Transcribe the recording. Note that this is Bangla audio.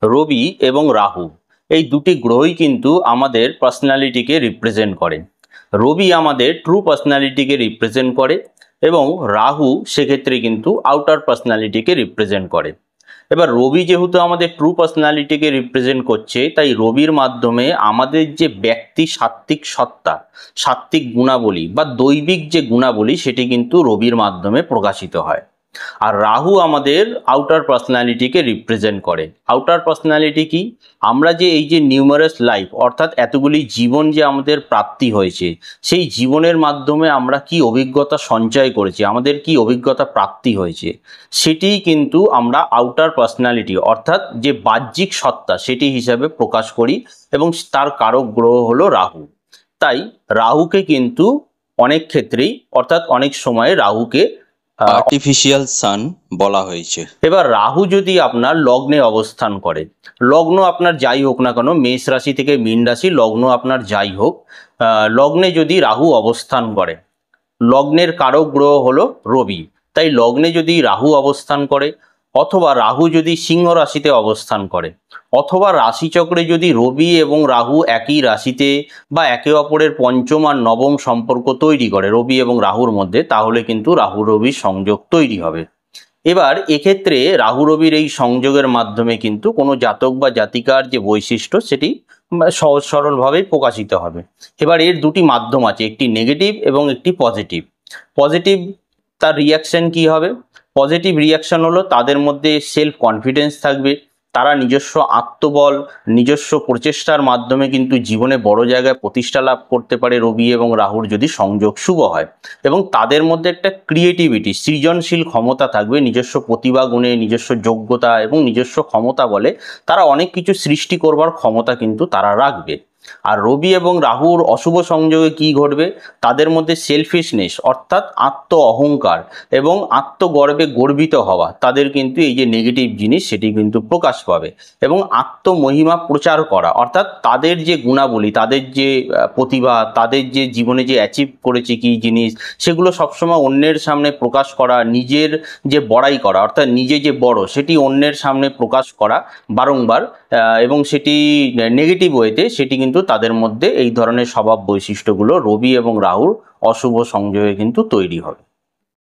রবি এবং রাহু এই দুটি গ্রহই কিন্তু আমাদের পার্সোনালিটিকে রিপ্রেজেন্ট করে। রবি আমাদের ট্রু পার্সোনালিটিকে রিপ্রেজেন্ট করে এবং রাহু সেক্ষেত্রে কিন্তু আউটার পার্সোনালিটিকে রিপ্রেজেন্ট করে। এবার রবি যেহেতু আমাদের ট্রু পার্সোনালিটিকে রিপ্রেজেন্ট করছে, তাই রবির মাধ্যমে আমাদের যে ব্যক্তি সাত্ত্বিক সত্তা, সাত্ত্বিক গুণাবলী বা দৈবিক যে গুণাবলী, সেটি কিন্তু রবির মাধ্যমে প্রকাশিত হয়। আর রাহু আমাদের আউটার পার্সোনালিটিকে রিপ্রেজেন্ট করে। আউটার পার্সোনালিটি কি? আমরা যে এই যে নিউমারাস লাইফ, অর্থাৎ এতগুলি জীবন যে আমাদের প্রাপ্তি হয়েছে, সেই জীবনের মাধ্যমে আমরা কি অভিজ্ঞতা সঞ্চয় করেছি, আমাদের কি অভিজ্ঞতা প্রাপ্তি হয়েছে, সেটিই কিন্তু আমরা আউটার পার্সোনালিটি অর্থাৎ যে বাহ্যিক সত্তা সেটি হিসাবে প্রকাশ করি এবং তার কারক গ্রহ হলো রাহু। তাই রাহুকে কিন্তু অনেক ক্ষেত্রেই অর্থাৎ অনেক সময় রাহুকে আর্টিফিশিয়াল সান বলা হয়েছে। এবার রাহু যদি আপনার লগ্নে অবস্থান করে, লগ্ন আপনার যাই হোক না কেন, মেষ রাশি থেকে মীন রাশি, লগ্ন আপনার যাই হোক, লগ্নে যদি রাহু অবস্থান করে, লগ্নের কারক গ্রহ হলো রবি, তাই লগ্নে যদি রাহু অবস্থান করে, অথবা রাহু যদি সিংহ রাশিতে অবস্থান করে, অথবা রাশিচক্রে যদি রবি এবং রাহু একই রাশিতে বা একে অপরের পঞ্চম আর নবম সম্পর্ক তৈরি করে রবি এবং রাহুর মধ্যে, তাহলে কিন্তু রাহু রবির সংযোগ তৈরি হবে। এবার এক্ষেত্রে রাহু রবির এই সংযোগের মাধ্যমে কিন্তু কোনো জাতক বা জাতিকার যে বৈশিষ্ট্য সেটি সহজ সরলভাবেই প্রকাশিত হবে। এবার এর দুটি মাধ্যম আছে, একটি নেগেটিভ এবং একটি পজিটিভ। পজিটিভ তার রিয়াকশন কি হবে? পজিটিভ রিয়াকশন হলো তাদের মধ্যে সেলফ কনফিডেন্স থাকবে, তারা নিজস্ব আত্মবল, নিজস্ব প্রচেষ্টার মাধ্যমে কিন্তু জীবনে বড় জায়গায় প্রতিষ্ঠা লাভ করতে পারে রবি এবং রাহুর যদি সংযোগ শুভ হয়। এবং তাদের মধ্যে একটা ক্রিয়েটিভিটি, সৃজনশীল ক্ষমতা থাকবে, নিজস্ব প্রতিভা গুণে, নিজস্ব যোগ্যতা এবং নিজস্ব ক্ষমতা বলে তারা অনেক কিছু সৃষ্টি করবার ক্ষমতা কিন্তু তারা রাখবে। আর রবি এবং রাহুর অশুভ সংযোগে কি ঘটবে? তাদের মধ্যে সেলফিশনেস অর্থাৎ আত্ম অহংকার এবং আত্মগর্বে গর্বিত হওয়া, তাদের কিন্তু এই যে নেগেটিভ জিনিস সেটি কিন্তু প্রকাশ পাবে। এবং আত্মমহিমা প্রচার করা অর্থাৎ তাদের যে গুণাবলী, তাদের যে প্রতিভা, তাদের যে জীবনে যে অ্যাচিভ করেছে কি জিনিস, সেগুলো সবসময় অন্যের সামনে প্রকাশ করা, নিজের যে বড়াই করা অর্থাৎ নিজে যে বড় সেটি অন্যের সামনে প্রকাশ করা বারংবার, এবং সেটি নেগেটিভ ওয়েতে, সেটি কিন্তু তাদের মধ্যে এই ধরনের স্বভাব বৈশিষ্ট্যগুলো রবি এবং রাহুর অশুভ সংযোগে কিন্তু তৈরি হবে।